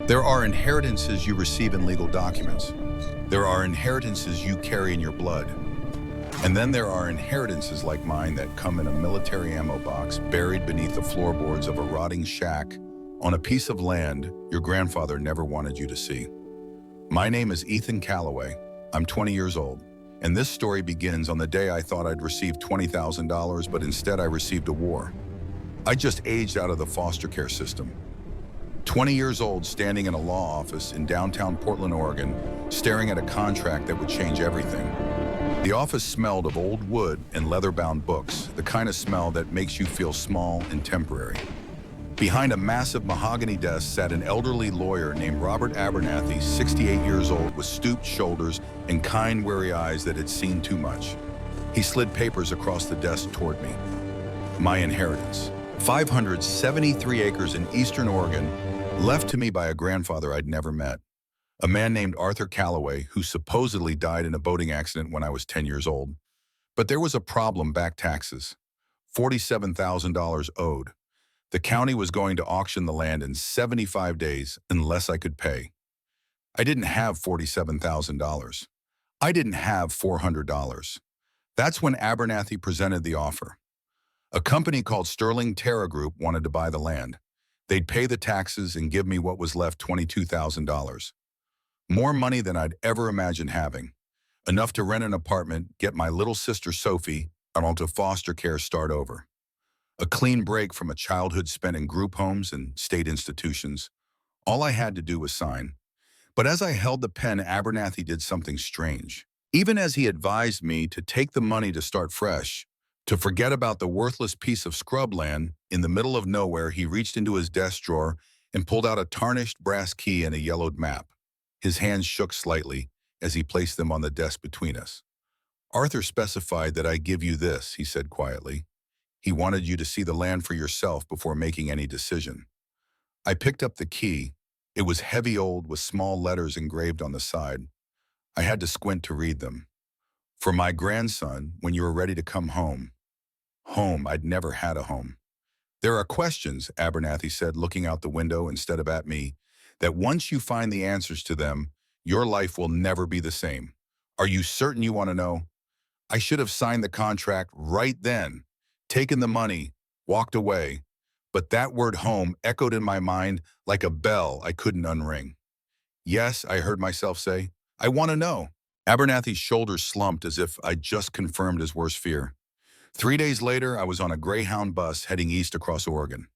There are inheritances you receive in legal documents. There are inheritances you carry in your blood. And then there are inheritances like mine that come in a military ammo box buried beneath the floorboards of a rotting shack on a piece of land your grandfather never wanted you to see. My name is Ethan Calloway. I'm 20 years old, and this story begins on the day I thought I'd receive $20,000, but instead I received a war. I just aged out of the foster care system. 20 years old, standing in a law office in downtown Portland, Oregon, staring at a contract that would change everything. The office smelled of old wood and leather-bound books, the kind of smell that makes you feel small and temporary. Behind a massive mahogany desk sat an elderly lawyer named Robert Abernathy, 68 years old, with stooped shoulders and kind, weary eyes that had seen too much. He slid papers across the desk toward me. My inheritance. 573 acres in eastern Oregon, left to me by a grandfather I'd never met. A man named Arthur Calloway, who supposedly died in a boating accident when I was 10 years old. But there was a problem: back taxes. $47,000 owed. The county was going to auction the land in 75 days unless I could pay. I didn't have $47,000. I didn't have $400. That's when Abernathy presented the offer. A company called Sterling Terra Group wanted to buy the land. They'd pay the taxes and give me what was left, $22,000. More money than I'd ever imagined having. Enough to rent an apartment, get my little sister Sophie out onto foster care, start over. A clean break from a childhood spent in group homes and state institutions. All I had to do was sign. But as I held the pen, Abernathy did something strange. Even as he advised me to take the money to start fresh, to forget about the worthless piece of scrubland in the middle of nowhere, he reached into his desk drawer and pulled out a tarnished brass key and a yellowed map. His hands shook slightly as he placed them on the desk between us. "Arthur specified that I give you this," he said quietly. "He wanted you to see the land for yourself before making any decision." I picked up the key. It was heavy old with small letters engraved on the side. I had to squint to read them. "For my grandson, when you are ready to come home." Home. I'd never had a home. "There are questions," Abernathy said, looking out the window instead of at me, "that once you find the answers to them, your life will never be the same. Are you certain you want to know?" I should have signed the contract right then, taken the money, walked away. But that word home echoed in my mind like a bell I couldn't unring. "Yes," I heard myself say, "I want to know." Abernathy's shoulders slumped as if I'd just confirmed his worst fear. 3 days later, I was on a Greyhound bus heading east across Oregon.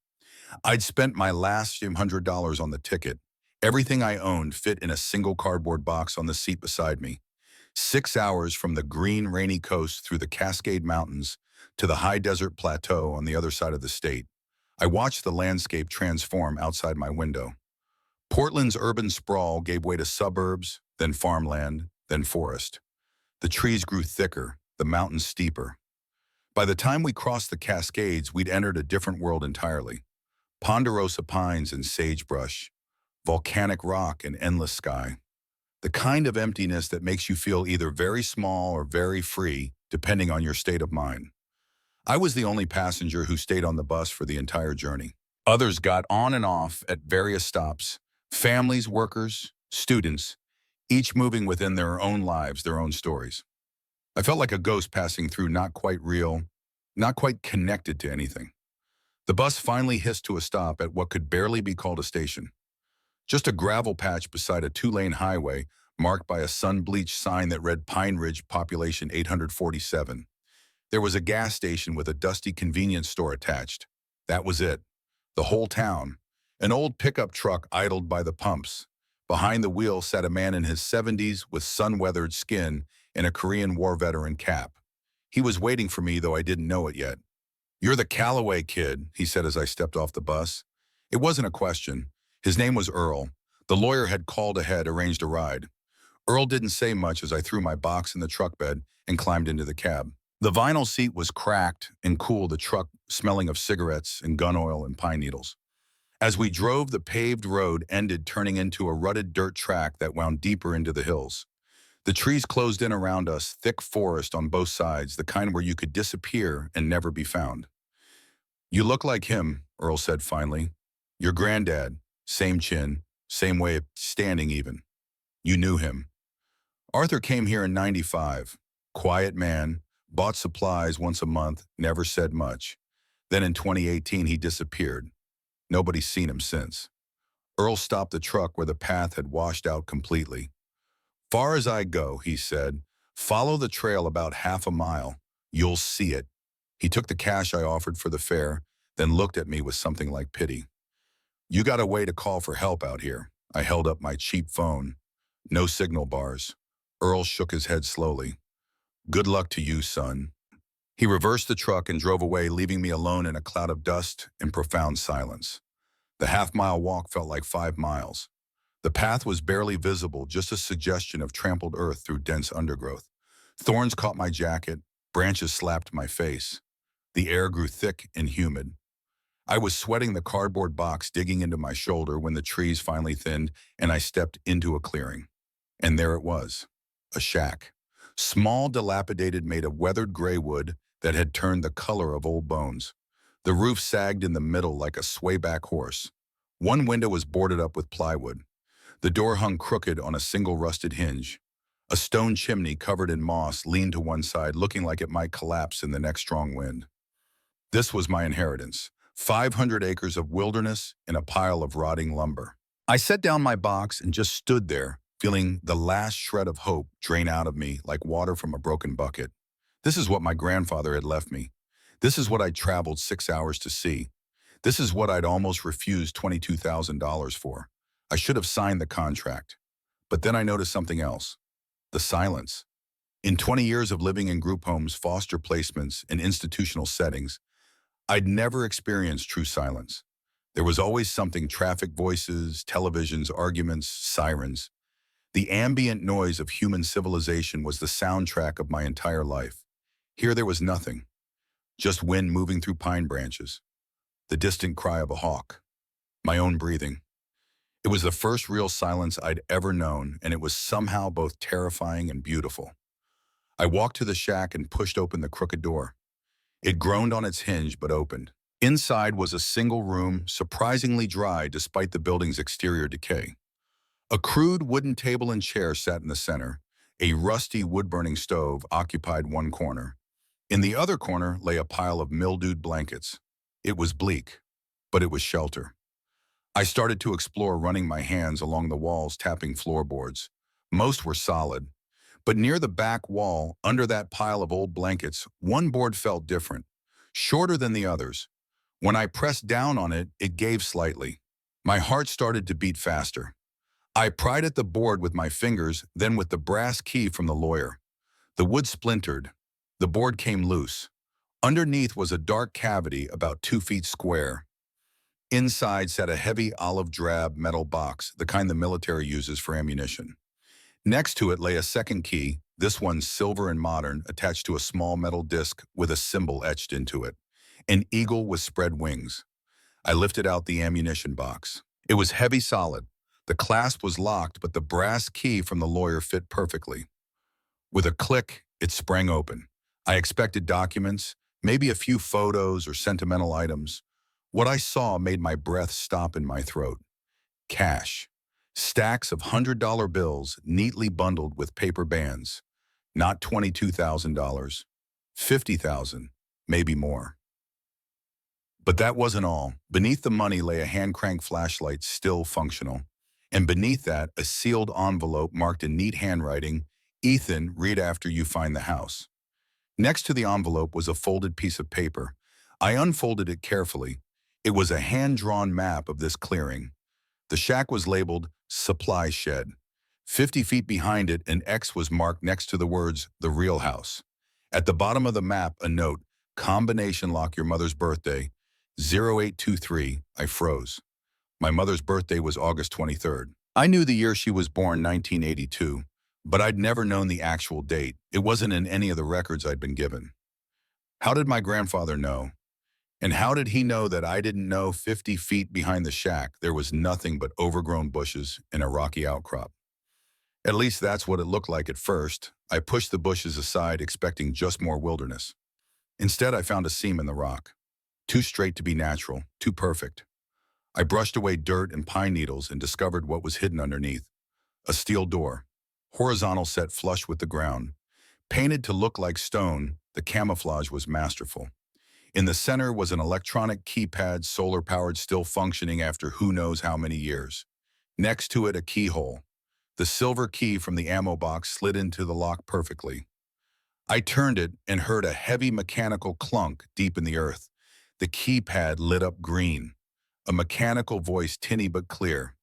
I'd spent my last few $100 on the ticket. Everything I owned fit in a single cardboard box on the seat beside me. 6 hours from the green, rainy coast through the Cascade Mountains to the high desert plateau on the other side of the state. I watched the landscape transform outside my window. Portland's urban sprawl gave way to suburbs, then farmland, then forest. The trees grew thicker, the mountains steeper. By the time we crossed the Cascades, we'd entered a different world entirely. Ponderosa pines and sagebrush, volcanic rock and endless sky. The kind of emptiness that makes you feel either very small or very free, depending on your state of mind. I was the only passenger who stayed on the bus for the entire journey. Others got on and off at various stops. Families, workers, students, each moving within their own lives, their own stories. I felt like a ghost passing through, not quite real, not quite connected to anything. The bus finally hissed to a stop at what could barely be called a station. Just a gravel patch beside a 2-lane highway marked by a sun-bleached sign that read Pine Ridge, population 847. There was a gas station with a dusty convenience store attached. That was it. The whole town. An old pickup truck idled by the pumps. Behind the wheel sat a man in his 70s with sun-weathered skin and a Korean War veteran cap. He was waiting for me, though I didn't know it yet. "You're the Calloway kid," he said as I stepped off the bus. It wasn't a question. His name was Earl. The lawyer had called ahead, arranged a ride. Earl didn't say much as I threw my box in the truck bed and climbed into the cab. The vinyl seat was cracked and cool, the truck smelling of cigarettes and gun oil and pine needles. As we drove, the paved road ended, turning into a rutted dirt track that wound deeper into the hills. The trees closed in around us, thick forest on both sides, the kind where you could disappear and never be found. "You look like him," Earl said finally. "Your granddad, same chin, Same way of standing even. You knew him. Arthur came here in '95. Quiet man, bought supplies once a month, never said much. Then in 2018, he disappeared. Nobody's seen him since. Earl stopped the truck where the path had washed out completely. Far as I go, he said, follow the trail about half a mile. You'll see it. He took the cash I offered for the fare, then looked at me with something like pity. You got a way to call for help out here. I held up my cheap phone. No signal bars. Earl shook his head slowly. Good luck to you, son. He reversed the truck and drove away, leaving me alone in a cloud of dust and profound silence. The half-mile walk felt like 5 miles. The path was barely visible, just a suggestion of trampled earth through dense undergrowth. Thorns caught my jacket, branches slapped my face. The air grew thick and humid. I was sweating the cardboard box digging into my shoulder when the trees finally thinned and I stepped into a clearing. And there it was, a shack. Small, dilapidated, made of weathered gray wood that had turned the color of old bones. The roof sagged in the middle like a swayback horse. One window was boarded up with plywood. The door hung crooked on a single rusted hinge. A stone chimney covered in moss leaned to one side, looking like it might collapse in the next strong wind. This was my inheritance, 500 acres of wilderness and a pile of rotting lumber. I set down my box and just stood there, feeling the last shred of hope drain out of me like water from a broken bucket. This is what my grandfather had left me. This is what I'd traveled 6 hours to see. This is what I'd almost refused $22,000 for. I should have signed the contract. But then I noticed something else. The silence. In 20 years of living in group homes, foster placements, and institutional settings, I'd never experienced true silence. There was always something: traffic voices, televisions, arguments, sirens. The ambient noise of human civilization was the soundtrack of my entire life. Here there was nothing. Just wind moving through pine branches. The distant cry of a hawk. My own breathing. It was the first real silence I'd ever known, and it was somehow both terrifying and beautiful. I walked to the shack and pushed open the crooked door. It groaned on its hinge, but opened. Inside was a single room, surprisingly dry despite the building's exterior decay. A crude wooden table and chair sat in the center. A rusty wood-burning stove occupied one corner. In the other corner lay a pile of mildewed blankets. It was bleak, but it was shelter. I started to explore, running my hands along the walls, tapping floorboards. Most were solid, but near the back wall, under that pile of old blankets, one board felt different, shorter than the others. When I pressed down on it, it gave slightly. My heart started to beat faster. I pried at the board with my fingers, then with the brass key from the lawyer. The wood splintered. The board came loose. Underneath was a dark cavity about 2 feet square. Inside sat a heavy olive-drab metal box, the kind the military uses for ammunition. Next to it lay a second key, this one silver and modern, attached to a small metal disc with a symbol etched into it. An eagle with spread wings. I lifted out the ammunition box. It was heavy, solid. The clasp was locked, but the brass key from the lawyer fit perfectly. With a click, it sprang open. I expected documents, maybe a few photos or sentimental items. What I saw made my breath stop in my throat. Cash. Stacks of $100 bills neatly bundled with paper bands. Not $22,000. $50,000, maybe more. But that wasn't all. Beneath the money lay a hand-crank flashlight, still functional. And beneath that, a sealed envelope marked in neat handwriting, "Ethan, read after you find the house." Next to the envelope was a folded piece of paper. I unfolded it carefully. It was a hand-drawn map of this clearing. The shack was labeled Supply Shed. 50 feet behind it, an X was marked next to the words, "The Real House." At the bottom of the map, a note, "Combination lock your mother's birthday, 0823. I froze. My mother's birthday was August 23rd. I knew the year she was born, 1982, but I'd never known the actual date. It wasn't in any of the records I'd been given. How did my grandfather know? And how did he know that I didn't know 50 feet behind the shack there was nothing but overgrown bushes and a rocky outcrop? At least that's what it looked like at first. I pushed the bushes aside, expecting just more wilderness. Instead, I found a seam in the rock. Too straight to be natural, too perfect. I brushed away dirt and pine needles and discovered what was hidden underneath. A steel door, horizontal set flush with the ground. Painted to look like stone, the camouflage was masterful. In the center was an electronic keypad, solar-powered, still functioning after who knows how many years. Next to it, a keyhole. The silver key from the ammo box slid into the lock perfectly. I turned it and heard a heavy mechanical clunk deep in the earth. The keypad lit up green. A mechanical voice, tinny but clear.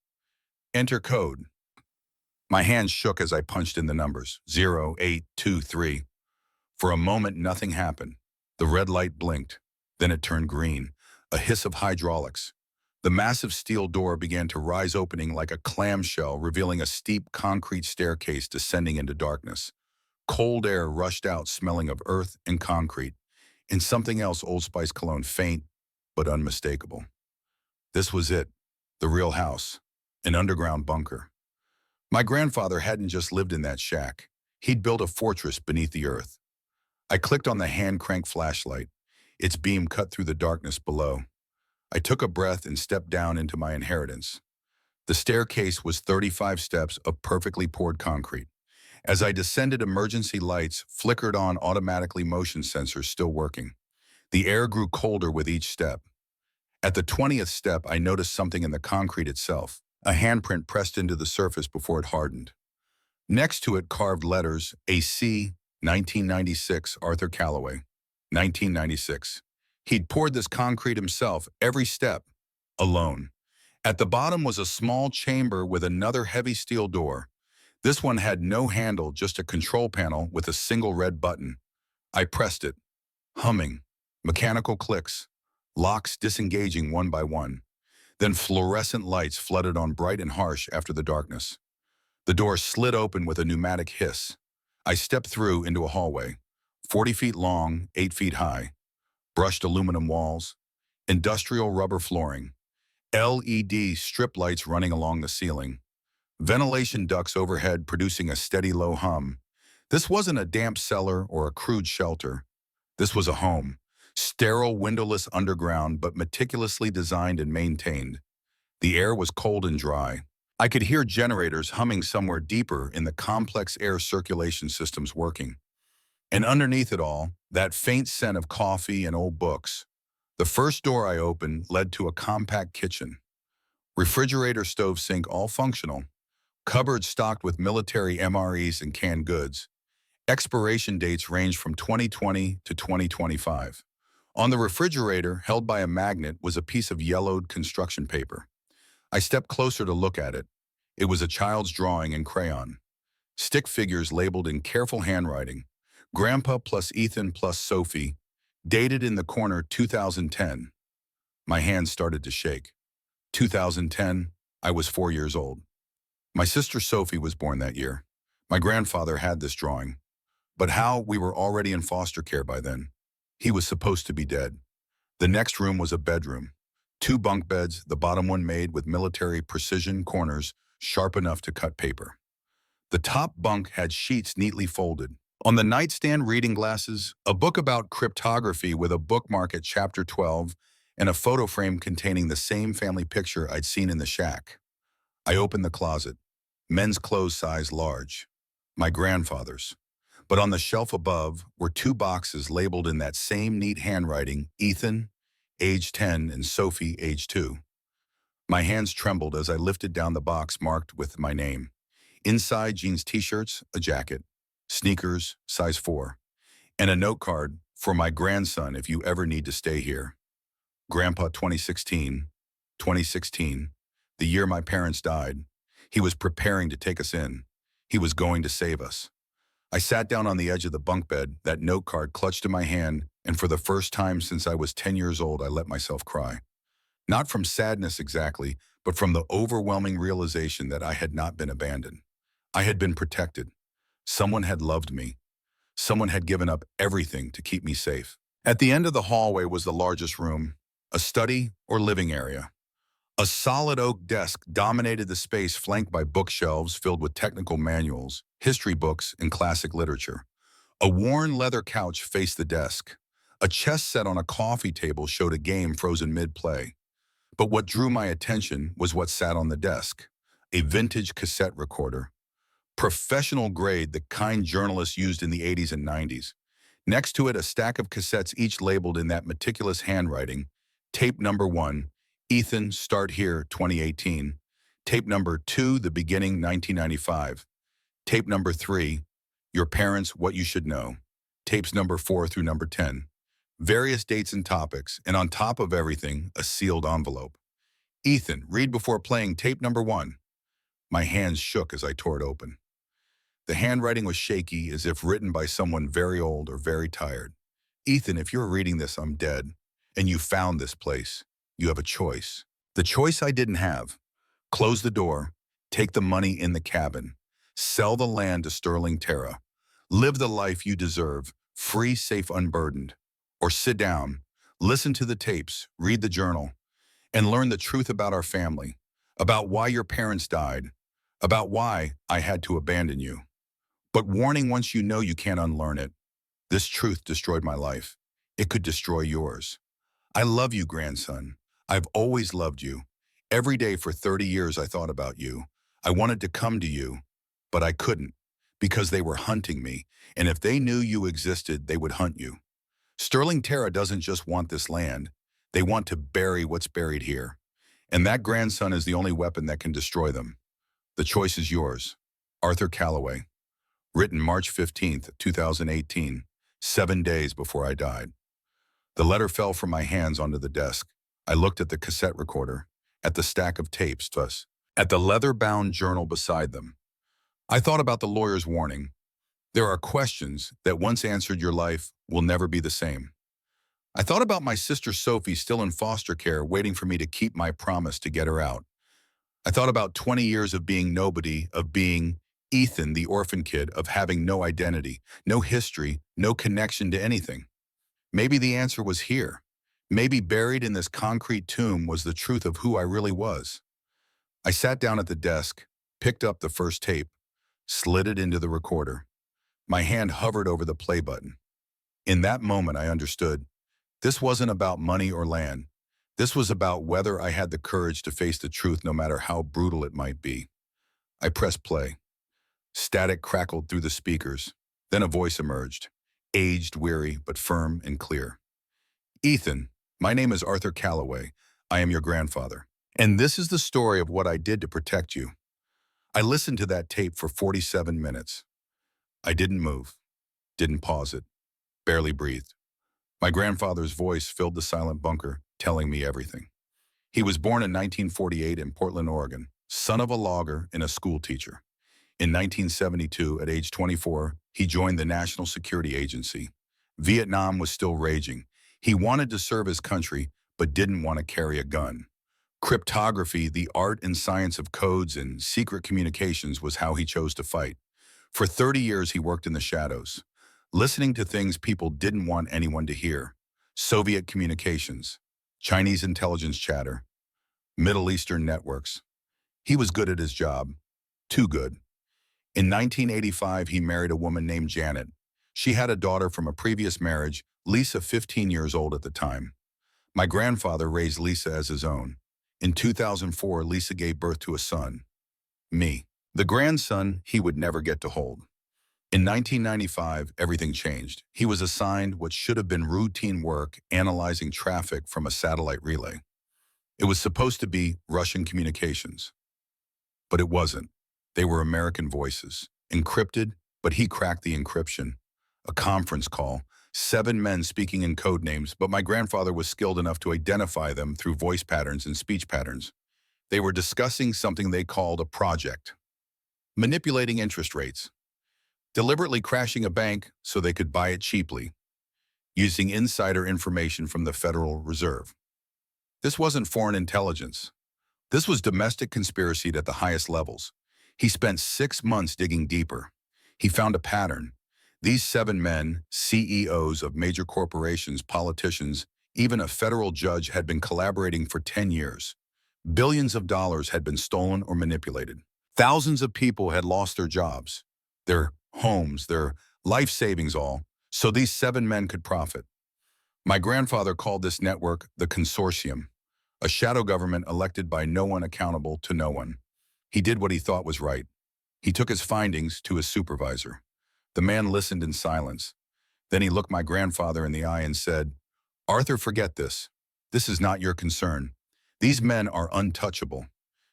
Enter code. My hands shook as I punched in the numbers. 0823. For a moment, nothing happened. The red light blinked. Then it turned green. A hiss of hydraulics. The massive steel door began to rise, opening like a clamshell, revealing a steep concrete staircase descending into darkness. Cold air rushed out, smelling of earth and concrete, and something else, Old Spice cologne, faint but unmistakable. This was it, the real house, an underground bunker. My grandfather hadn't just lived in that shack. He'd built a fortress beneath the earth. I clicked on the hand-crank flashlight. Its beam cut through the darkness below. I took a breath and stepped down into my inheritance. The staircase was 35 steps of perfectly poured concrete. As I descended, emergency lights flickered on, automatically, motion sensors still working. The air grew colder with each step. At the 20th step, I noticed something in the concrete itself, a handprint pressed into the surface before it hardened. Next to it, carved letters, AC, 1996, Arthur Calloway, 1996. He'd poured this concrete himself, every step, alone. At the bottom was a small chamber with another heavy steel door. This one had no handle, just a control panel with a single red button. I pressed it. Humming. Mechanical clicks. Locks disengaging one by one. Then fluorescent lights flooded on, bright and harsh after the darkness. The door slid open with a pneumatic hiss. I stepped through into a hallway. 40 feet long, 8 feet high. Brushed aluminum walls. Industrial rubber flooring. LED strip lights running along the ceiling. Ventilation ducts overhead producing a steady low hum. This wasn't a damp cellar or a crude shelter. This was a home. Sterile, windowless underground, but meticulously designed and maintained. The air was cold and dry. I could hear generators humming somewhere deeper in the complex air circulation systems working. And underneath it all, that faint scent of coffee and old books. The first door I opened led to a compact kitchen. Refrigerator, stove, sink, all functional. Cupboards stocked with military MREs and canned goods. Expiration dates range from 2020 to 2025. On the refrigerator, held by a magnet, was a piece of yellowed construction paper. I stepped closer to look at it. It was a child's drawing in crayon. Stick figures labeled in careful handwriting. Grandpa plus Ethan plus Sophie. Dated in the corner 2010. My hands started to shake. 2010, I was 4 years old. My sister Sophie was born that year. My grandfather had this drawing. But how? We were already in foster care by then. He was supposed to be dead. The next room was a bedroom. 2 bunk beds, the bottom one made with military precision corners, sharp enough to cut paper. The top bunk had sheets neatly folded. On the nightstand, reading glasses, a book about cryptography with a bookmark at chapter 12, and a photo frame containing the same family picture I'd seen in the shack. I opened the closet. Men's clothes size large. My grandfather's. But on the shelf above were 2 boxes labeled in that same neat handwriting, Ethan, age 10, and Sophie, age 2. My hands trembled as I lifted down the box marked with my name. Inside, jeans, t-shirts, a jacket, sneakers, size 4, and a note card, for my grandson if you ever need to stay here. Grandpa, 2016, the year my parents died. He was preparing to take us in. He was going to save us. I sat down on the edge of the bunk bed, that note card clutched in my hand, and for the first time since I was 10 years old, I let myself cry. Not from sadness exactly, but from the overwhelming realization that I had not been abandoned. I had been protected. Someone had loved me. Someone had given up everything to keep me safe. At the end of the hallway was the largest room, a study or living area. A solid oak desk dominated the space, flanked by bookshelves filled with technical manuals, history books, and classic literature. A worn leather couch faced the desk. A chess set on a coffee table showed a game frozen mid-play. But what drew my attention was what sat on the desk. A vintage cassette recorder, professional grade, the kind journalists used in the 80s and 90s. Next to it, a stack of cassettes, each labeled in that meticulous handwriting. Tape number 1, Ethan, Start Here, 2018. Tape number 2, The Beginning, 1995. Tape number 3, Your Parents, What You Should Know. Tapes number 4 through number 10. Various dates and topics, and on top of everything, a sealed envelope. Ethan, read before playing tape number 1. My hands shook as I tore it open. The handwriting was shaky, as if written by someone very old or very tired. Ethan, if you're reading this, I'm dead. And you found this place. You have a choice. The choice I didn't have. Close the door, take the money in the cabin, sell the land to Sterling Terra, live the life you deserve, free, safe, unburdened. Or sit down, listen to the tapes, read the journal, and learn the truth about our family, about why your parents died, about why I had to abandon you. But warning, once you know, you can't unlearn it. This truth destroyed my life. It could destroy yours. I love you, grandson. I've always loved you. Every day for 30 years I thought about you. I wanted to come to you, but I couldn't, because they were hunting me, and if they knew you existed, they would hunt you. Sterling Terra doesn't just want this land. They want to bury what's buried here. And that grandson is the only weapon that can destroy them. The choice is yours. Arthur Calloway. Written March 15th, 2018, 7 days before I died. The letter fell from my hands onto the desk. I looked at the cassette recorder, at the stack of tapes, at the leather-bound journal beside them. I thought about the lawyer's warning. There are questions that once answered, your life will never be the same. I thought about my sister Sophie, still in foster care, waiting for me to keep my promise to get her out. I thought about 20 years of being nobody, of being Ethan, the orphan kid, of having no identity, no history, no connection to anything. Maybe the answer was here. Maybe buried in this concrete tomb was the truth of who I really was. I sat down at the desk, picked up the first tape, slid it into the recorder. My hand hovered over the play button. In that moment, I understood. This wasn't about money or land. This was about whether I had the courage to face the truth, no matter how brutal it might be. I pressed play. Static crackled through the speakers. Then a voice emerged, aged, weary, but firm and clear. Ethan, my name is Arthur Calloway. I am your grandfather. And this is the story of what I did to protect you. I listened to that tape for 47 minutes. I didn't move, didn't pause it, barely breathed. My grandfather's voice filled the silent bunker, telling me everything. He was born in 1948 in Portland, Oregon, son of a logger and a school teacher. In 1972, at age 24, he joined the National Security Agency. Vietnam was still raging. He wanted to serve his country, but didn't want to carry a gun. Cryptography, the art and science of codes and secret communications, was how he chose to fight. For 30 years, he worked in the shadows, listening to things people didn't want anyone to hear. Soviet communications, Chinese intelligence chatter, Middle Eastern networks. He was good at his job, too good. In 1985, he married a woman named Janet. She had a daughter from a previous marriage, Lisa, 15 years old at the time. My grandfather raised Lisa as his own. In 2004, Lisa gave birth to a son, me, the grandson he would never get to hold. In 1995, everything changed. He was assigned what should have been routine work, analyzing traffic from a satellite relay. It was supposed to be Russian communications, but it wasn't. They were American voices, encrypted, but he cracked the encryption. A conference call, 7 men speaking in code names, but my grandfather was skilled enough to identify them through voice patterns and speech patterns. They were discussing something they called a project. Manipulating interest rates. Deliberately crashing a bank so they could buy it cheaply. Using insider information from the Federal Reserve. This wasn't foreign intelligence. This was domestic conspiracy at the highest levels. He spent 6 months digging deeper. He found a pattern. These 7 men, CEOs of major corporations, politicians, even a federal judge, had been collaborating for 10 years. Billions of dollars had been stolen or manipulated. Thousands of people had lost their jobs, their homes, their life savings, all, so these 7 men could profit. My grandfather called this network the consortium. A shadow government elected by no one, accountable to no one. He did what he thought was right. He took his findings to his supervisor. The man listened in silence. Then he looked my grandfather in the eye and said, "Arthur, forget this. This is not your concern. These men are untouchable.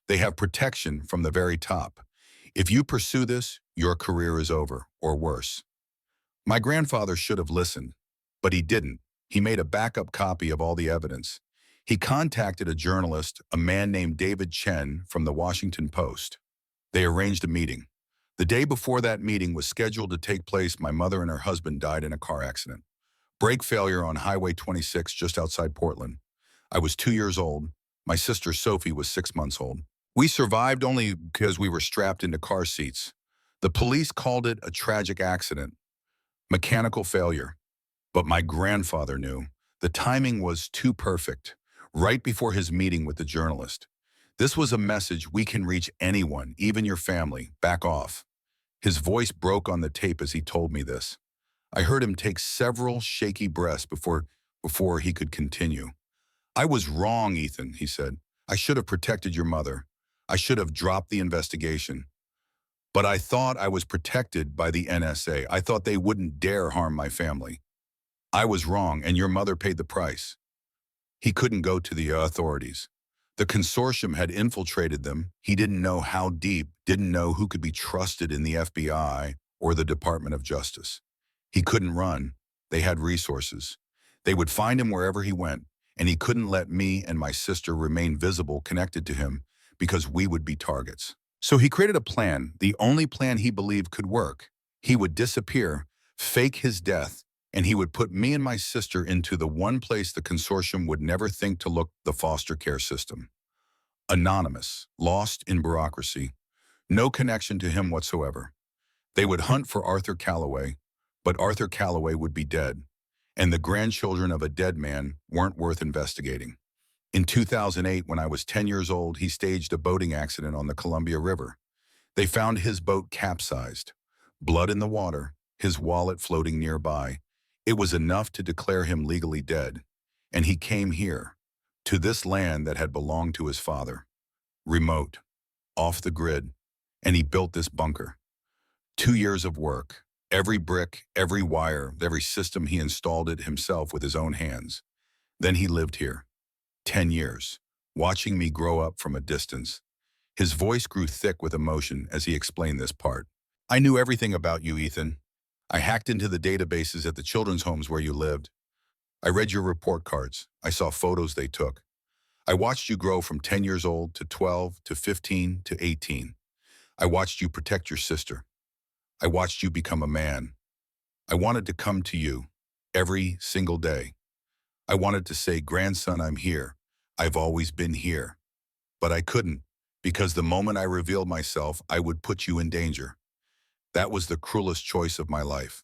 They have protection from the very top. If you pursue this, your career is over, or worse." My grandfather should have listened, but he didn't. He made a backup copy of all the evidence. He contacted a journalist, a man named David Chen from the Washington Post. They arranged a meeting. The day before that meeting was scheduled to take place, my mother and her husband died in a car accident. Brake failure on Highway 26 just outside Portland. I was 2 years old. My sister Sophie was 6 months old. We survived only because we were strapped into car seats. The police called it a tragic accident, mechanical failure. But my grandfather knew. The timing was too perfect, right before his meeting with the journalist. This was a message: we can reach anyone, even your family. Back off. His voice broke on the tape as he told me this. I heard him take several shaky breaths before he could continue. "I was wrong, Ethan," he said. "I should have protected your mother. I should have dropped the investigation. But I thought I was protected by the NSA. I thought they wouldn't dare harm my family. I was wrong, and your mother paid the price." He couldn't go to the authorities. The consortium had infiltrated them. He didn't know how deep, didn't know who could be trusted in the FBI or the Department of Justice. He couldn't run. They had resources. They would find him wherever he went, and he couldn't let me and my sister remain visible, connected to him, because we would be targets. So he created a plan, the only plan he believed could work. He would disappear, fake his death, and he would put me and my sister into the one place the consortium would never think to look: the foster care system. Anonymous, lost in bureaucracy, no connection to him whatsoever. They would hunt for Arthur Calloway, but Arthur Calloway would be dead, and the grandchildren of a dead man weren't worth investigating. In 2008, when I was 10 years old, he staged a boating accident on the Columbia River. They found his boat capsized, blood in the water, his wallet floating nearby. It was enough to declare him legally dead, and he came here, to this land that had belonged to his father, remote, off the grid, and he built this bunker. 2 years of work, every brick, every wire, every system, he installed it himself with his own hands. Then he lived here, 10 years, watching me grow up from a distance. His voice grew thick with emotion as he explained this part. "I knew everything about you, Ethan. I hacked into the databases at the children's homes where you lived. I read your report cards. I saw photos they took. I watched you grow from 10 years old to 12 to 15 to 18. I watched you protect your sister. I watched you become a man. I wanted to come to you every single day. I wanted to say, 'Grandson, I'm here. I've always been here.' But I couldn't, because the moment I revealed myself, I would put you in danger. That was the cruelest choice of my life,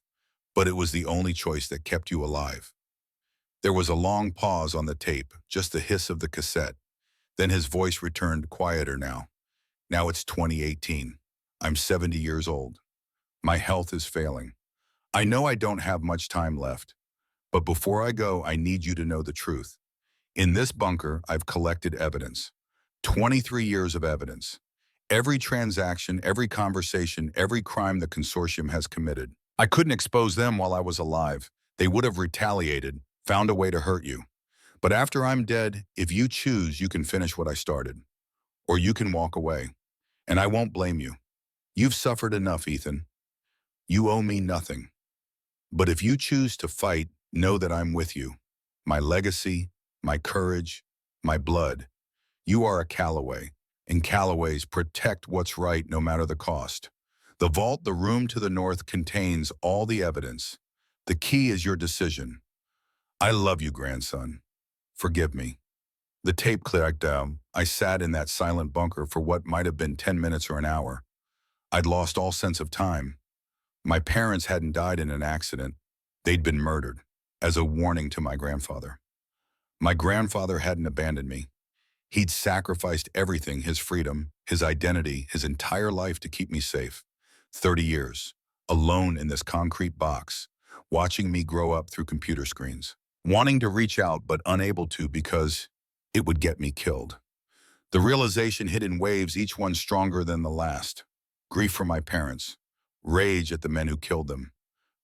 but it was the only choice that kept you alive." There was a long pause on the tape, just the hiss of the cassette. Then his voice returned, quieter now. "Now it's 2018. I'm 70 years old. My health is failing. I know I don't have much time left, but before I go, I need you to know the truth. In this bunker, I've collected evidence. 23 years of evidence. Every transaction, every conversation, every crime the consortium has committed. I couldn't expose them while I was alive. They would have retaliated, found a way to hurt you. But after I'm dead, if you choose, you can finish what I started. Or you can walk away. And I won't blame you. You've suffered enough, Ethan. You owe me nothing. But if you choose to fight, know that I'm with you. My legacy, my courage, my blood. You are a Calloway, and Callaways protect what's right no matter the cost. The vault, the room to the north, contains all the evidence. The key is your decision. I love you, grandson. Forgive me." The tape clicked down. I sat in that silent bunker for what might have been 10 minutes or an hour. I'd lost all sense of time. My parents hadn't died in an accident. They'd been murdered, as a warning to my grandfather. My grandfather hadn't abandoned me. He'd sacrificed everything, his freedom, his identity, his entire life to keep me safe. 30 years, alone in this concrete box, watching me grow up through computer screens, wanting to reach out but unable to because it would get me killed. The realization hit in waves, each one stronger than the last. Grief for my parents, rage at the men who killed them,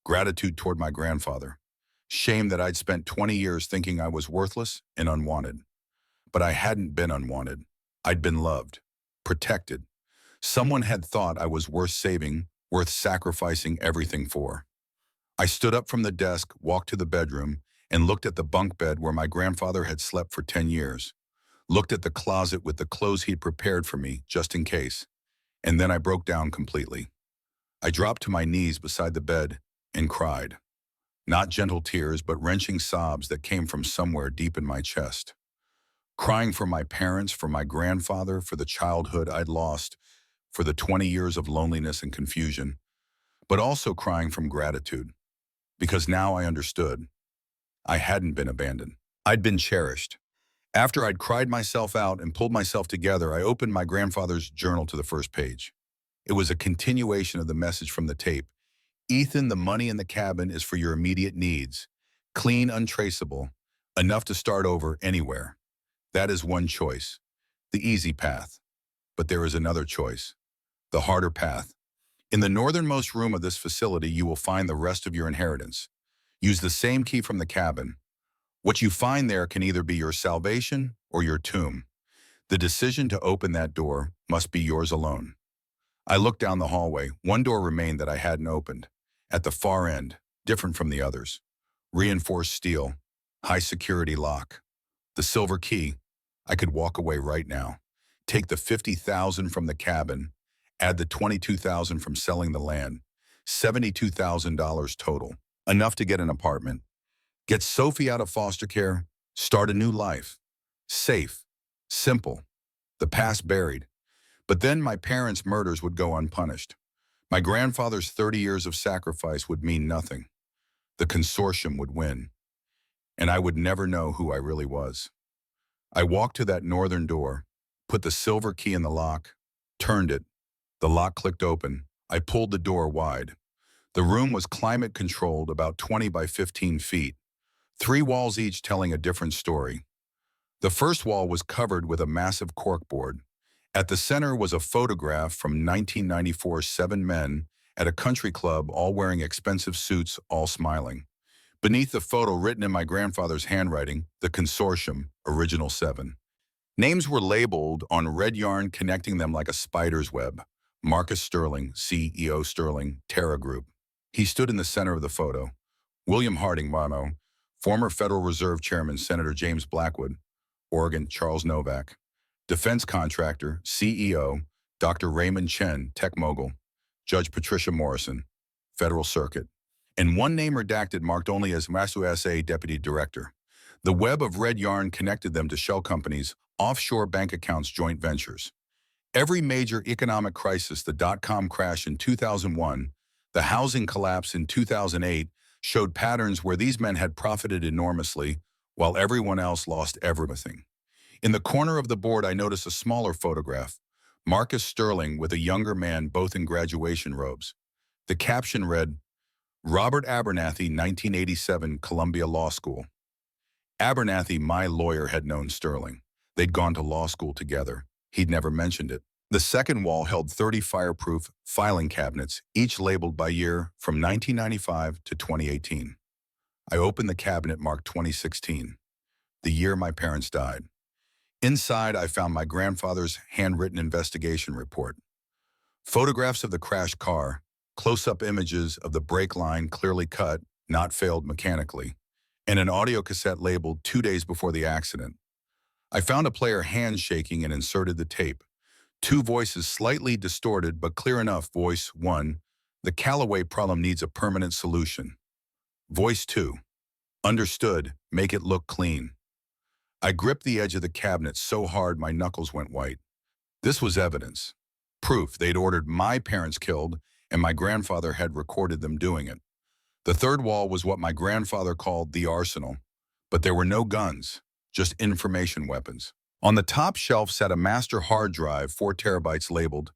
gratitude toward my grandfather, shame that I'd spent 20 years thinking I was worthless and unwanted. But I hadn't been unwanted. I'd been loved, protected. Someone had thought I was worth saving, worth sacrificing everything for. I stood up from the desk, walked to the bedroom, and looked at the bunk bed where my grandfather had slept for 10 years. Looked at the closet with the clothes he'd prepared for me, just in case. And then I broke down completely. I dropped to my knees beside the bed and cried. Not gentle tears, but wrenching sobs that came from somewhere deep in my chest. Crying for my parents, for my grandfather, for the childhood I'd lost, for the 20 years of loneliness and confusion, but also crying from gratitude. Because now I understood. I hadn't been abandoned. I'd been cherished. After I'd cried myself out and pulled myself together, I opened my grandfather's journal to the first page. It was a continuation of the message from the tape. Ethan, the money in the cabin is for your immediate needs. Clean, untraceable, enough to start over anywhere. That is one choice, the easy path. But there is another choice, the harder path. In the northernmost room of this facility, you will find the rest of your inheritance. Use the same key from the cabin. What you find there can either be your salvation or your tomb. The decision to open that door must be yours alone. I looked down the hallway. One door remained that I hadn't opened. At the far end, different from the others. Reinforced steel, high security lock. The silver key. I could walk away right now. Take the $50,000 from the cabin, add the $22,000 from selling the land, $72,000 total. Enough to get an apartment. Get Sophie out of foster care, start a new life. Safe, simple, the past buried. But then my parents' murders would go unpunished. My grandfather's 30 years of sacrifice would mean nothing. The consortium would win, and I would never know who I really was. I walked to that northern door, put the silver key in the lock, turned it. The lock clicked open. I pulled the door wide. The room was climate-controlled, about 20 by 15 feet. 3 walls each telling a different story. The first wall was covered with a massive corkboard. At the center was a photograph from 1994, 7 men at a country club, all wearing expensive suits, all smiling. Beneath the photo, written in my grandfather's handwriting, the consortium, original 7. Names were labeled on red yarn, connecting them like a spider's web. Marcus Sterling, CEO Sterling, Terra Group. He stood in the center of the photo. William Harding Wano, former Federal Reserve Chairman Senator James Blackwood, Oregon Charles Novak, defense contractor, CEO, Dr. Raymond Chen, tech mogul, Judge Patricia Morrison, Federal Circuit, and one name redacted marked only as Masu SA Deputy Director. The web of red yarn connected them to shell companies, offshore bank accounts, joint ventures. Every major economic crisis, the dot-com crash in 2001, the housing collapse in 2008, showed patterns where these men had profited enormously while everyone else lost everything. In the corner of the board, I noticed a smaller photograph, Marcus Sterling with a younger man, both in graduation robes. The caption read, Robert Abernathy, 1987, Columbia Law School. Abernathy, my lawyer, had known Sterling. They'd gone to law school together. He'd never mentioned it. The second wall held 30 fireproof filing cabinets, each labeled by year from 1995 to 2018. I opened the cabinet marked 2016, the year my parents died. Inside, I found my grandfather's handwritten investigation report. Photographs of the crashed car, close-up images of the brake line clearly cut, not failed mechanically, and an audio cassette labeled 2 days before the accident. I found a player handshaking and inserted the tape. 2 voices slightly distorted but clear enough. Voice 1, the Callaway problem needs a permanent solution. Voice 2, understood, make it look clean. I gripped the edge of the cabinet so hard my knuckles went white. This was evidence. Proof they'd ordered my parents killed and my grandfather had recorded them doing it. The third wall was what my grandfather called the arsenal, but there were no guns, just information weapons. On the top shelf sat a master hard drive, 4 terabytes labeled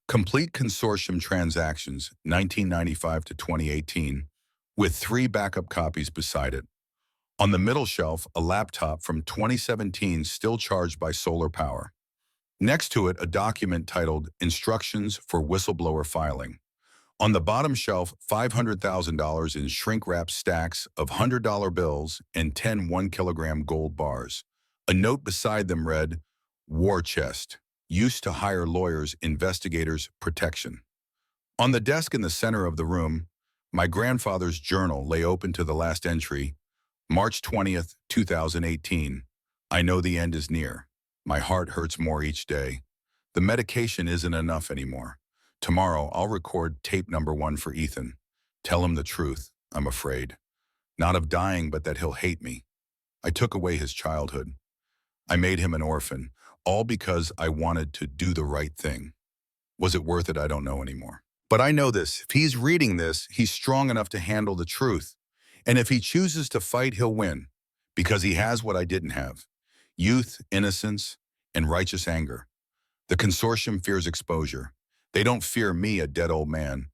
Complete Consortium Transactions, 1995 to 2018, with 3 backup copies beside it. On the middle shelf, a laptop from 2017 still charged by solar power. Next to it, a document titled Instructions for Whistleblower Filing. On the bottom shelf, $500,000 in shrink-wrapped stacks of $100 bills and 10 1-kilogram gold bars. A note beside them read, War Chest, used to hire lawyers, investigators, protection. On the desk in the center of the room, my grandfather's journal lay open to the last entry, March 20th, 2018. I know the end is near. My heart hurts more each day. The medication isn't enough anymore. Tomorrow, I'll record tape number 1 for Ethan. Tell him the truth, I'm afraid. Not of dying, but that he'll hate me. I took away his childhood. I made him an orphan, all because I wanted to do the right thing. Was it worth it? I don't know anymore. But I know this. If he's reading this, he's strong enough to handle the truth. And if he chooses to fight, he'll win. Because he has what I didn't have. Youth, innocence, and righteous anger. The consortium fears exposure. They don't fear me, a dead old man,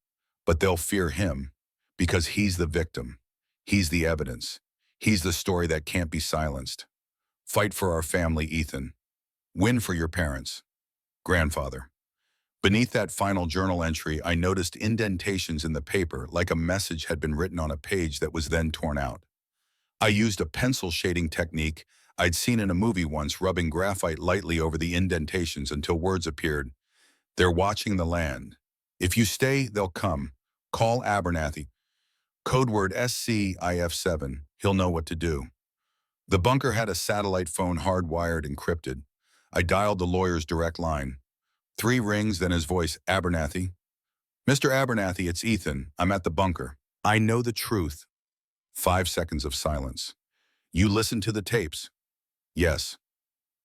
but they'll fear him because he's the victim. He's the evidence. He's the story that can't be silenced. Fight for our family, Ethan. Win for your parents. Grandfather. Beneath that final journal entry, I noticed indentations in the paper like a message had been written on a page that was then torn out. I used a pencil shading technique I'd seen in a movie once, rubbing graphite lightly over the indentations until words appeared. They're watching the land. If you stay, they'll come. Call Abernathy. Code word SCIF7. He'll know what to do. The bunker had a satellite phone hardwired, encrypted. I dialed the lawyer's direct line. 3 rings, then his voice, Abernathy. Mr. Abernathy, it's Ethan. I'm at the bunker. I know the truth. 5 seconds of silence. You listened to the tapes? Yes.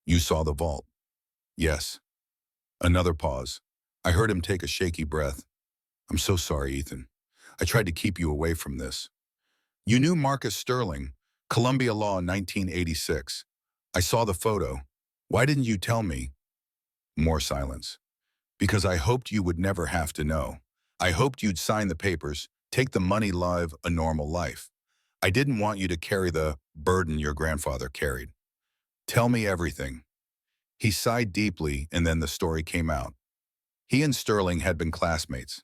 You saw the vault? Yes. Another pause. I heard him take a shaky breath. I'm so sorry, Ethan. I tried to keep you away from this. You knew Marcus Sterling, Columbia Law, 1986. I saw the photo. Why didn't you tell me? More silence. Because I hoped you would never have to know. I hoped you'd sign the papers, take the money, live a normal life. I didn't want you to carry the burden your grandfather carried. Tell me everything. He sighed deeply, and then the story came out. He and Sterling had been classmates.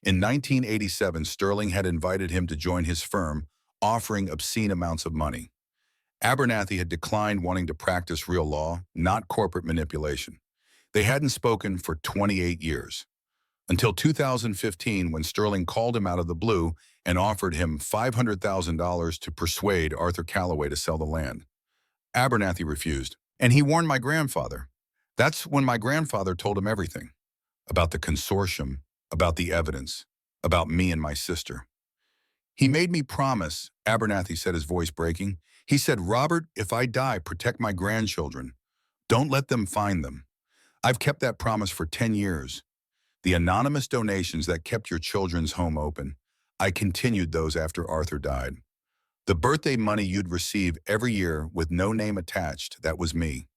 In 1987, Sterling had invited him to join his firm, offering obscene amounts of money. Abernathy had declined, wanting to practice real law, not corporate manipulation. They hadn't spoken for 28 years. Until 2015, when Sterling called him out of the blue and offered him $500,000 to persuade Arthur Calloway to sell the land. Abernathy refused, and he warned my grandfather. That's when my grandfather told him everything. About the consortium, about the evidence, about me and my sister. He made me promise, Abernathy said, his voice breaking. He said, Robert, if I die, protect my grandchildren. Don't let them find them. I've kept that promise for 10 years. The anonymous donations that kept your children's home open, I continued those after Arthur died. The birthday money you'd receive every year with no name attached, that was me.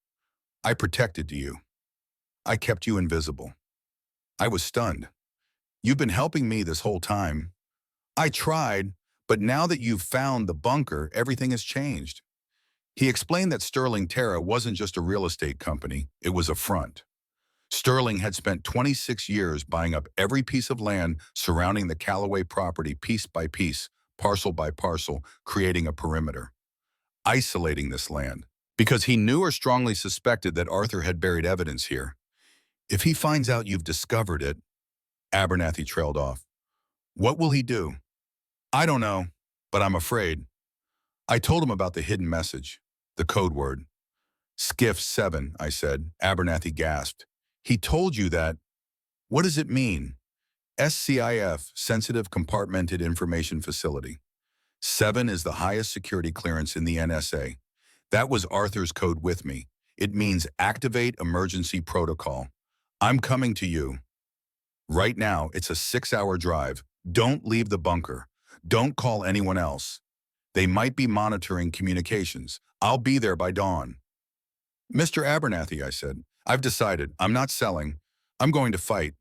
I protected you. I kept you invisible. I was stunned. You've been helping me this whole time. I tried, but now that you've found the bunker, everything has changed. He explained that Sterling Terra wasn't just a real estate company, it was a front. Sterling had spent 26 years buying up every piece of land surrounding the Calloway property piece by piece, parcel by parcel, creating a perimeter. Isolating this land, because he knew or strongly suspected that Arthur had buried evidence here. If he finds out you've discovered it, Abernathy trailed off. What will he do? I don't know, but I'm afraid. I told him about the hidden message, the code word. Skiff 7, I said. Abernathy gasped. He told you that. What does it mean? SCIF, Sensitive Compartmented Information Facility. 7 is the highest security clearance in the NSA. That was Arthur's code with me. It means Activate Emergency Protocol. I'm coming to you. Right now, it's a 6-hour drive. Don't leave the bunker. Don't call anyone else. They might be monitoring communications. I'll be there by dawn. Mr. Abernathy, I said, I've decided. I'm not selling. I'm going to fight.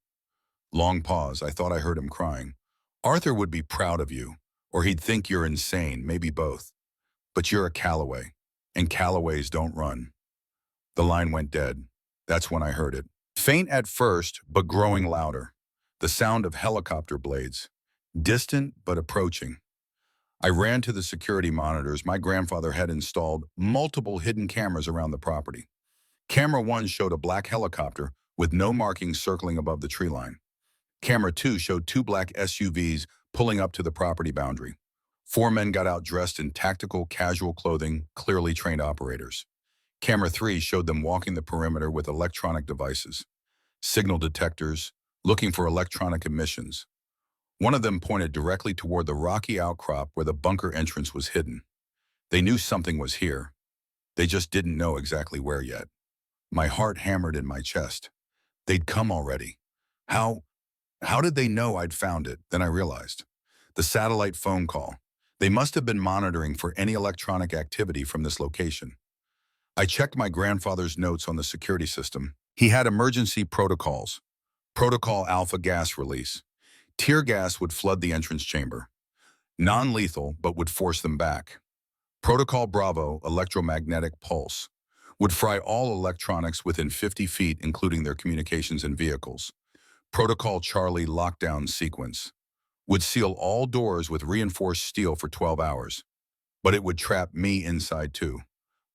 Long pause. I thought I heard him crying. Arthur would be proud of you, or he'd think you're insane, maybe both. But you're a Callaway, and Callaways don't run. The line went dead. That's when I heard it. Faint at first, but growing louder. The sound of helicopter blades. Distant, but approaching. I ran to the security monitors. My grandfather had installed multiple hidden cameras around the property. Camera 1 showed a black helicopter with no markings circling above the tree line. Camera 2 showed 2 black SUVs pulling up to the property boundary. 4 men got out dressed in tactical, casual clothing, clearly trained operators. Camera 3 showed them walking the perimeter with electronic devices, signal detectors, looking for electronic emissions. One of them pointed directly toward the rocky outcrop where the bunker entrance was hidden. They knew something was here. They just didn't know exactly where yet. My heart hammered in my chest. They'd come already. How did they know I'd found it? Then I realized. The satellite phone call. They must have been monitoring for any electronic activity from this location. I checked my grandfather's notes on the security system. He had emergency protocols. Protocol Alpha gas release. Tear gas would flood the entrance chamber. Non-lethal, but would force them back. Protocol Bravo, electromagnetic pulse. Would fry all electronics within 50 feet, including their communications and vehicles. Protocol Charlie, lockdown sequence. Would seal all doors with reinforced steel for 12 hours. But it would trap me inside too.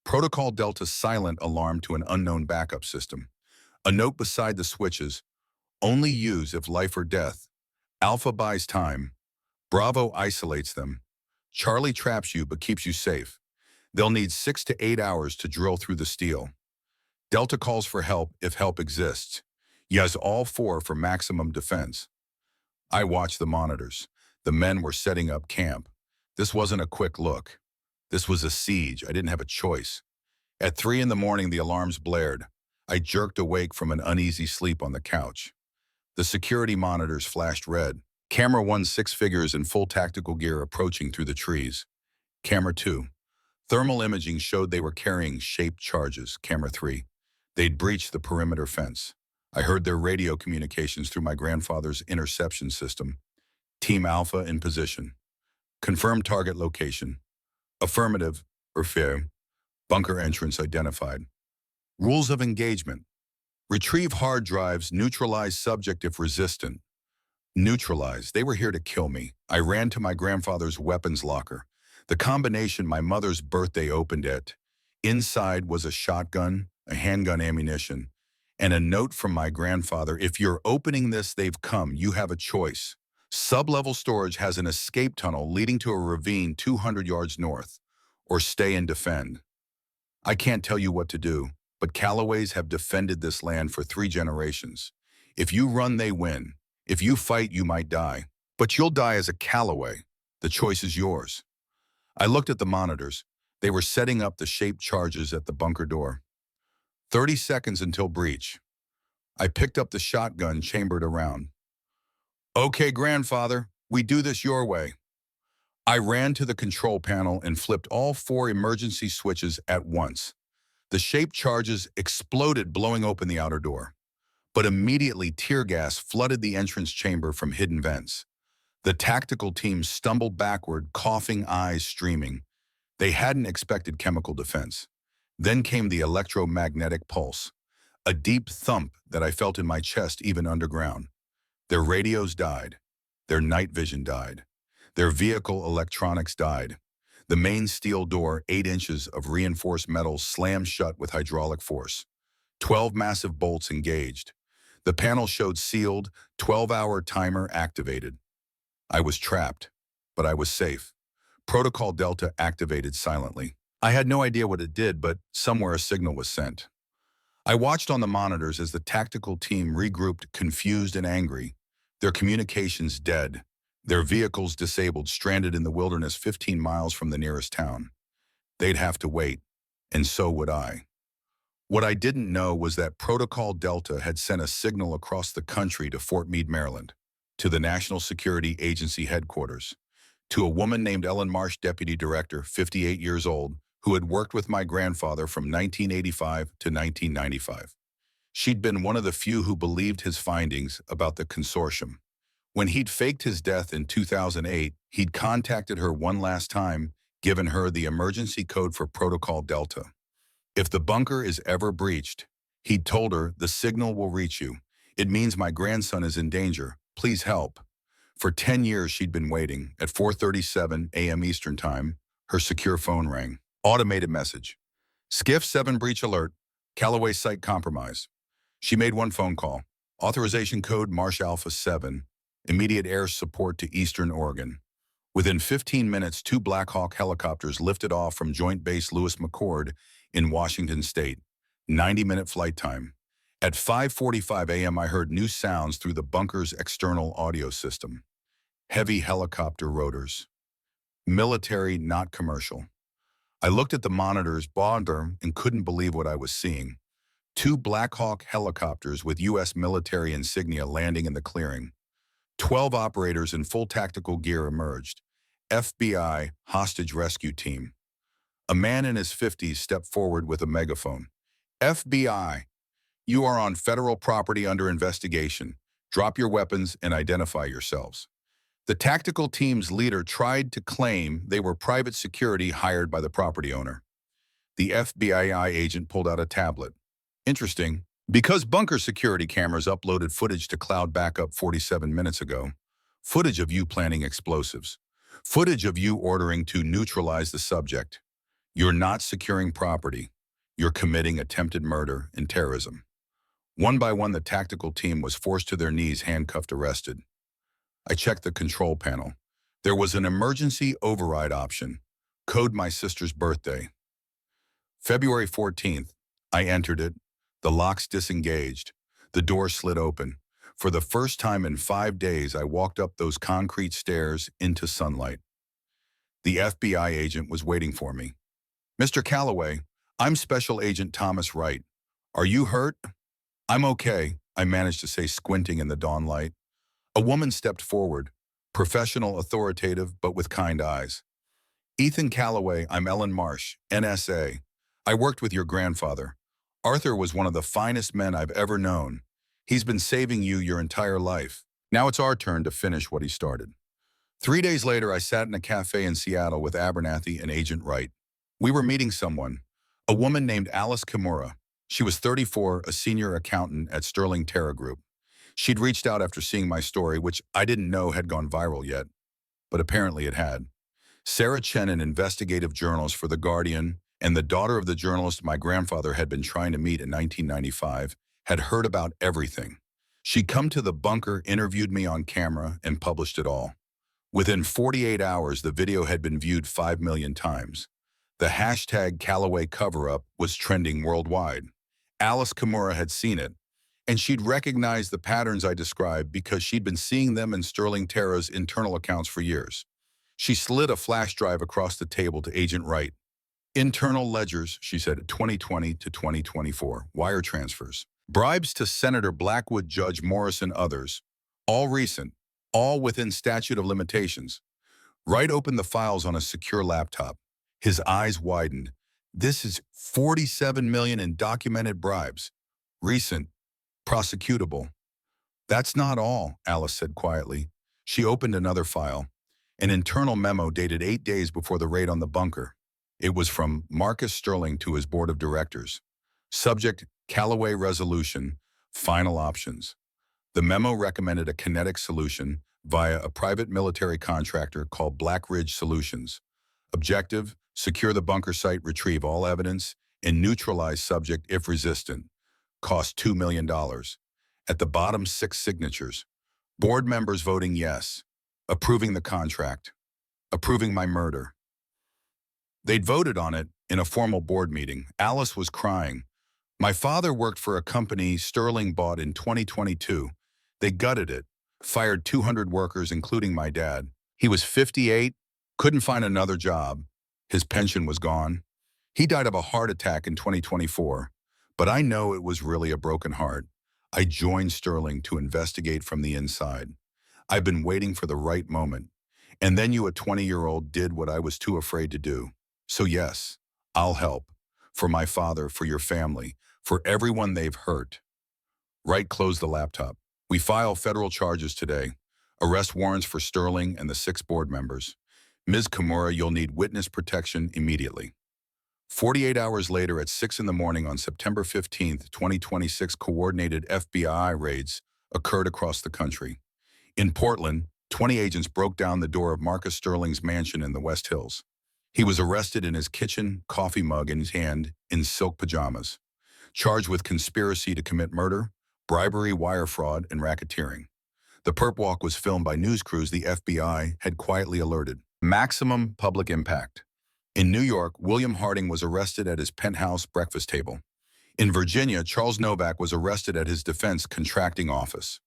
Protocol Delta, silent alarm to an unknown backup system. A note beside the switches. Only use if life or death. Alpha buys time. Bravo isolates them. Charlie traps you but keeps you safe. They'll need 6 to 8 hours to drill through the steel. Delta calls for help if help exists. Yes, all 4 for maximum defense. I watched the monitors. The men were setting up camp. This wasn't a quick look. This was a siege. I didn't have a choice. At 3 in the morning, the alarms blared. I jerked awake from an uneasy sleep on the couch. The security monitors flashed red. Camera 1, 6 figures in full tactical gear approaching through the trees. Camera 2. Thermal imaging showed they were carrying shaped charges. Camera 3. They'd breached the perimeter fence. I heard their radio communications through my grandfather's interception system. Team Alpha in position. Confirmed target location. Affirmative, or fair. Bunker entrance identified. Rules of engagement. Retrieve hard drives, neutralize subject if resistant. Neutralize. They were here to kill me. I ran to my grandfather's weapons locker. The combination my mother's birthday opened it. Inside was a shotgun, a handgun ammunition, and a note from my grandfather. If you're opening this, they've come. You have a choice. Sub-level storage has an escape tunnel leading to a ravine 200 yards north. Or stay and defend. I can't tell you what to do, but Callaways have defended this land for 3 generations. If you run, they win. If you fight, you might die. But you'll die as a Callaway. The choice is yours. I looked at the monitors. They were setting up the shaped charges at the bunker door. 30 seconds until breach. I picked up the shotgun chambered around. Okay, grandfather, we do this your way. I ran to the control panel and flipped all 4 emergency switches at once. The shaped charges exploded, blowing open the outer door. But immediately tear gas flooded the entrance chamber from hidden vents. The tactical team stumbled backward, coughing, eyes streaming. They hadn't expected chemical defense. Then came the electromagnetic pulse, a deep thump that I felt in my chest even underground. Their radios died. Their night vision died. Their vehicle electronics died. The main steel door, 8 inches of reinforced metal, slammed shut with hydraulic force. 12 massive bolts engaged. The panel showed sealed, 12-hour timer activated. I was trapped, but I was safe. Protocol Delta activated silently. I had no idea what it did, but somewhere a signal was sent. I watched on the monitors as the tactical team regrouped, confused and angry. Their communications dead. Their vehicles disabled, stranded in the wilderness 15 miles from the nearest town. They'd have to wait, and so would I. What I didn't know was that Protocol Delta had sent a signal across the country to Fort Meade, Maryland, to the National Security Agency headquarters, to a woman named Ellen Marsh, Deputy Director, 58 years old, who had worked with my grandfather from 1985 to 1995. She'd been one of the few who believed his findings about the consortium. When he'd faked his death in 2008, he'd contacted her one last time, given her the emergency code for Protocol Delta. If the bunker is ever breached, he'd told her, the signal will reach you. It means my grandson is in danger. Please help. For 10 years she'd been waiting. At 4:37 a.m. Eastern Time, her secure phone rang. Automated message. Skiff 7 breach alert. Callaway site compromise. She made one phone call. Authorization code Marsh Alpha 7. Immediate air support to Eastern Oregon. Within 15 minutes, 2 Black Hawk helicopters lifted off from Joint Base Lewis McChord in Washington State. 90-minute flight time. At 5:45 a.m. I heard new sounds through the bunker's external audio system. Heavy helicopter rotors. Military, not commercial. I looked at the monitors, and couldn't believe what I was seeing. 2 Black Hawk helicopters with U.S. military insignia landing in the clearing. 12 operators in full tactical gear emerged. FBI hostage rescue team. A man in his 50s stepped forward with a megaphone. FBI, you are on federal property under investigation. Drop your weapons and identify yourselves. The tactical team's leader tried to claim they were private security hired by the property owner. The FBI agent pulled out a tablet. Interesting, because bunker security cameras uploaded footage to cloud backup 47 minutes ago. Footage of you planning explosives. Footage of you ordering to neutralize the subject. You're not securing property. You're committing attempted murder and terrorism. One by one, the tactical team was forced to their knees, handcuffed, arrested. I checked the control panel. There was an emergency override option. Code my sister's birthday. February 14th, I entered it. The locks disengaged. The door slid open. For the first time in 5 days, I walked up those concrete stairs into sunlight. The FBI agent was waiting for me. Mr. Callaway, I'm Special Agent Thomas Wright. Are you hurt? I'm okay, I managed to say, squinting in the dawn light. A woman stepped forward, professional, authoritative, but with kind eyes. Ethan Callaway, I'm Ellen Marsh, NSA. I worked with your grandfather. Arthur was one of the finest men I've ever known. He's been saving you your entire life. Now it's our turn to finish what he started. 3 days later, I sat in a cafe in Seattle with Abernathy and Agent Wright. We were meeting someone, a woman named Alice Kimura. She was 34, a senior accountant at Sterling Terra Group. She'd reached out after seeing my story, which I didn't know had gone viral yet, but apparently it had. Sarah Chen, an investigative journalist for The Guardian, and the daughter of the journalist my grandfather had been trying to meet in 1995, had heard about everything. She'd come to the bunker, interviewed me on camera, and published it all. Within 48 hours, the video had been viewed 5 million times. The hashtag Callaway cover-up was trending worldwide. Alice Kimura had seen it, and she'd recognized the patterns I described because she'd been seeing them in Sterling Terra's internal accounts for years. She slid a flash drive across the table to Agent Wright. Internal ledgers, she said, 2020 to 2024, wire transfers. Bribes to Senator Blackwood, Judge Morris, and others. All recent, all within statute of limitations. Wright opened the files on a secure laptop. His eyes widened. This is 47 million in documented bribes. Recent. Prosecutable. That's not all, Alice said quietly. She opened another file, an internal memo dated 8 days before the raid on the bunker. It was from Marcus Sterling to his board of directors. Subject, Callaway resolution, final options. The memo recommended a kinetic solution via a private military contractor called Black Ridge Solutions. Objective, secure the bunker site, retrieve all evidence, and neutralize subject if resistant. Cost $2 million. At the bottom, 6 signatures. Board members voting yes, approving the contract, approving my murder. They'd voted on it in a formal board meeting. Alice was crying. My father worked for a company Sterling bought in 2022. They gutted it, fired 200 workers, including my dad. He was 58, couldn't find another job. His pension was gone. He died of a heart attack in 2024. But I know it was really a broken heart. I joined Sterling to investigate from the inside. I've been waiting for the right moment. And then you, a 20-year-old, did what I was too afraid to do. So yes, I'll help. For my father, for your family, for everyone they've hurt. Wright closed the laptop. We file federal charges today. Arrest warrants for Sterling and the 6 board members. Ms. Kimura, you'll need witness protection immediately. 48 hours later at 6 in the morning on September 15th, 2026, coordinated FBI raids occurred across the country. In Portland, 20 agents broke down the door of Marcus Sterling's mansion in the West Hills. He was arrested in his kitchen, coffee mug in his hand, in silk pajamas, charged with conspiracy to commit murder, bribery, wire fraud, and racketeering. The perp walk was filmed by news crews the FBI had quietly alerted. Maximum public impact. In New York, William Harding was arrested at his penthouse breakfast table. In Virginia, Charles Novak was arrested at his defense contracting office.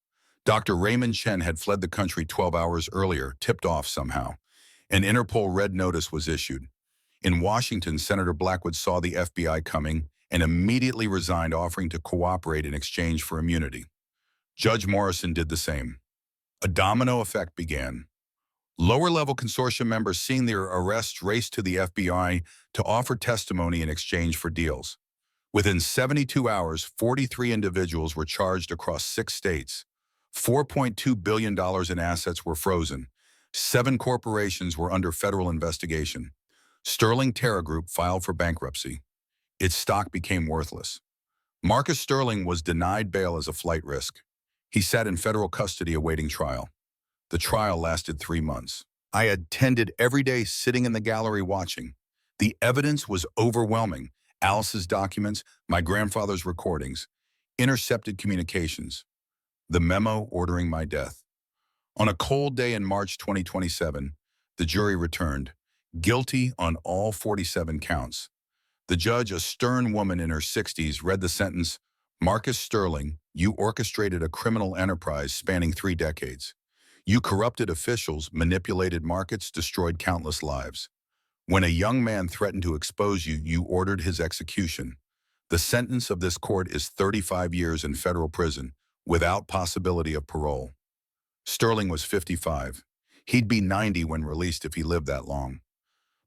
Dr. Raymond Chen had fled the country 12 hours earlier, tipped off somehow. An Interpol red notice was issued. In Washington, Senator Blackwood saw the FBI coming and immediately resigned, offering to cooperate in exchange for immunity. Judge Morrison did the same. A domino effect began. Lower-level consortium members, seeing their arrests, raced to the FBI to offer testimony in exchange for deals. Within 72 hours, 43 individuals were charged across 6 states. $4.2 billion in assets were frozen. 7 corporations were under federal investigation. Sterling Terra Group filed for bankruptcy. Its stock became worthless. Marcus Sterling was denied bail as a flight risk. He sat in federal custody awaiting trial. The trial lasted 3 months. I attended every day, sitting in the gallery watching. The evidence was overwhelming. Alice's documents, my grandfather's recordings, intercepted communications, the memo ordering my death. On a cold day in March 2027, the jury returned, guilty on all 47 counts. The judge, a stern woman in her 60s, read the sentence, Marcus Sterling, you orchestrated a criminal enterprise spanning 3 decades. You corrupted officials, manipulated markets, destroyed countless lives. When a young man threatened to expose you, you ordered his execution. The sentence of this court is 35 years in federal prison, without possibility of parole. Sterling was 55. He'd be 90 when released if he lived that long.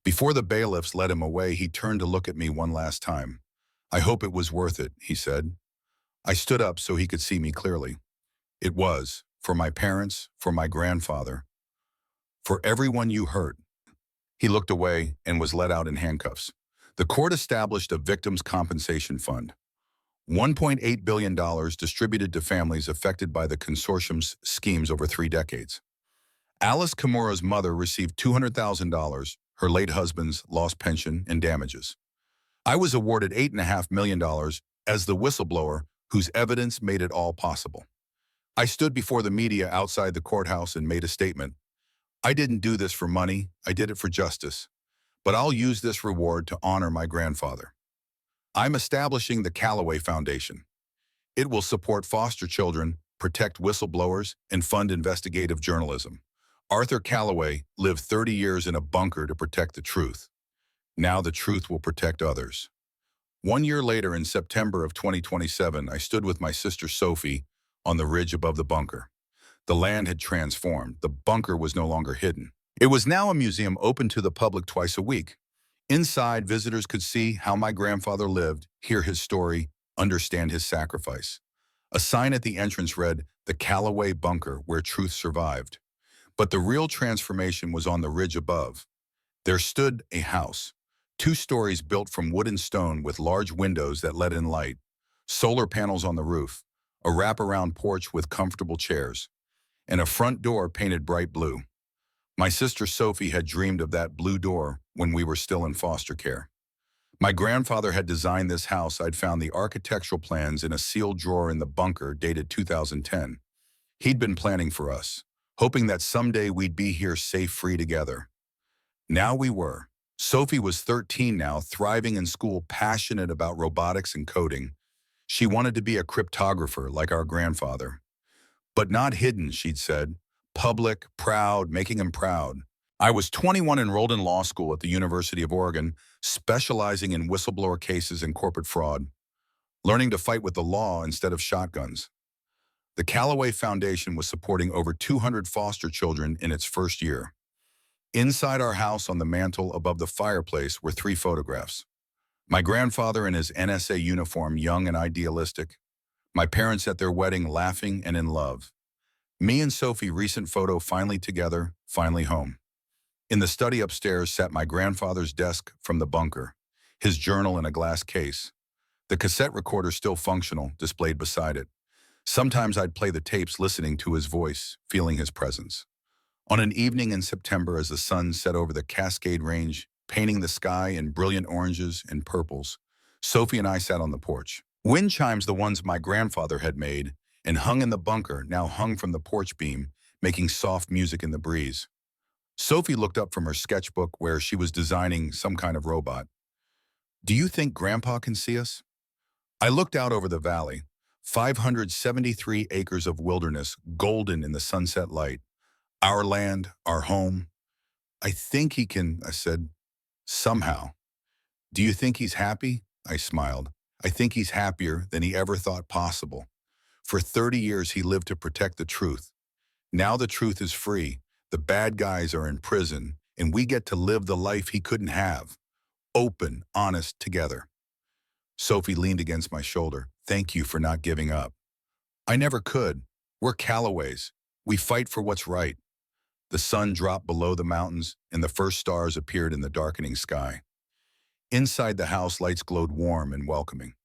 Before the bailiffs led him away, he turned to look at me one last time. I hope it was worth it, he said. I stood up so he could see me clearly. It was, for my parents, for my grandfather, for everyone you hurt. He looked away and was let out in handcuffs. The court established a victims' compensation fund. $1.8 billion distributed to families affected by the consortium's schemes over 3 decades. Alice Kimura's mother received $200,000, her late husband's lost pension and damages. I was awarded $8.5 million as the whistleblower whose evidence made it all possible. I stood before the media outside the courthouse and made a statement. I didn't do this for money, I did it for justice. But I'll use this reward to honor my grandfather. I'm establishing the Callaway Foundation. It will support foster children, protect whistleblowers, and fund investigative journalism. Arthur Callaway lived 30 years in a bunker to protect the truth. Now the truth will protect others. 1 year later, in September of 2027, I stood with my sister Sophie on the ridge above the bunker. The land had transformed. The bunker was no longer hidden. It was now a museum open to the public twice a week. Inside, visitors could see how my grandfather lived, hear his story, understand his sacrifice. A sign at the entrance read, "The Callaway Bunker, where truth survived." But the real transformation was on the ridge above. There stood a house, 2 stories built from wood and stone with large windows that let in light, solar panels on the roof, a wraparound porch with comfortable chairs, and a front door painted bright blue. My sister Sophie had dreamed of that blue door when we were still in foster care. My grandfather had designed this house. I'd found the architectural plans in a sealed drawer in the bunker dated 2010. He'd been planning for us, hoping that someday we'd be here safe, free together. Now we were. Sophie was 13 now, thriving in school, passionate about robotics and coding. She wanted to be a cryptographer like our grandfather. But not hidden, she'd said. Public, proud, making him proud. I was 21, enrolled in law school at the University of Oregon, specializing in whistleblower cases and corporate fraud, learning to fight with the law instead of shotguns. The Callaway Foundation was supporting over 200 foster children in its first year. Inside our house, on the mantel above the fireplace, were 3 photographs. My grandfather in his NSA uniform, young and idealistic. My parents at their wedding, laughing and in love. Me and Sophie, recent photo, finally together, finally home. In the study upstairs sat my grandfather's desk from the bunker, his journal in a glass case. The cassette recorder still functional, displayed beside it. Sometimes I'd play the tapes listening to his voice, feeling his presence. On an evening in September as the sun set over the Cascade Range, painting the sky in brilliant oranges and purples, Sophie and I sat on the porch. Wind chimes, the ones my grandfather had made and hung in the bunker, now hung from the porch beam, making soft music in the breeze. Sophie looked up from her sketchbook where she was designing some kind of robot. "Do you think Grandpa can see us?" I looked out over the valley, 573 acres of wilderness, golden in the sunset light. Our land, our home. "I think he can," I said, "somehow." "Do you think he's happy?" I smiled. "I think he's happier than he ever thought possible. For 30 years he lived to protect the truth. Now the truth is free, the bad guys are in prison, and we get to live the life he couldn't have. Open, honest, together." Sophie leaned against my shoulder. "Thank you for not giving up." "I never could. We're Callaways. We fight for what's right." The sun dropped below the mountains, and the first stars appeared in the darkening sky. Inside the house, lights glowed warm and welcoming.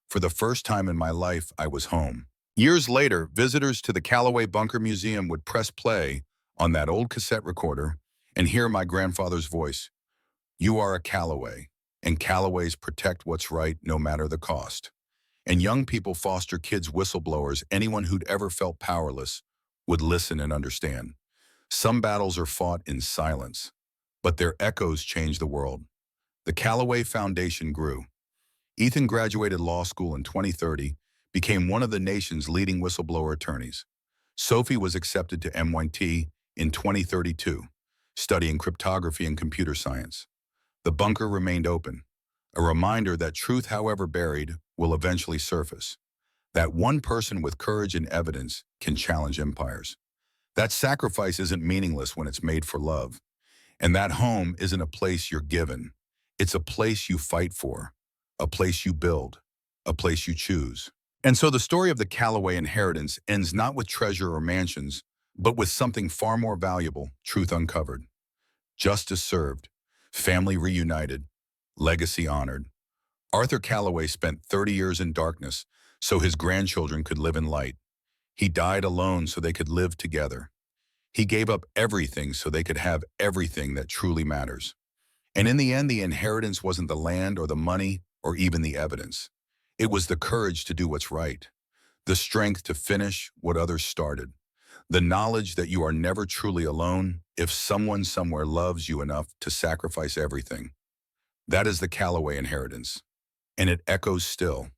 For the first time in my life, I was home. Years later, visitors to the Callaway Bunker Museum would press play on that old cassette recorder and hear my grandfather's voice. "You are a Callaway, and Callaways protect what's right no matter the cost." And young people foster kids, whistleblowers, anyone who'd ever felt powerless would listen and understand. Some battles are fought in silence, but their echoes change the world. The Callaway Foundation grew. Ethan graduated law school in 2030, became one of the nation's leading whistleblower attorneys. Sophie was accepted to MIT in 2032, studying cryptography and computer science. The bunker remained open, a reminder that truth, however buried, will eventually surface. That one person with courage and evidence can challenge empires. That sacrifice isn't meaningless when it's made for love. And that home isn't a place you're given. It's a place you fight for, a place you build, a place you choose. And so the story of the Callaway inheritance ends not with treasure or mansions, but with something far more valuable: truth uncovered, justice served, family reunited, legacy honored. Arthur Callaway spent 30 years in darkness so his grandchildren could live in light. He died alone so they could live together. He gave up everything so they could have everything that truly matters. And in the end, the inheritance wasn't the land or the money or even the evidence. It was the courage to do what's right, the strength to finish what others started, the knowledge that you are never truly alone if someone somewhere loves you enough to sacrifice everything. That is the Callaway inheritance, and it echoes still.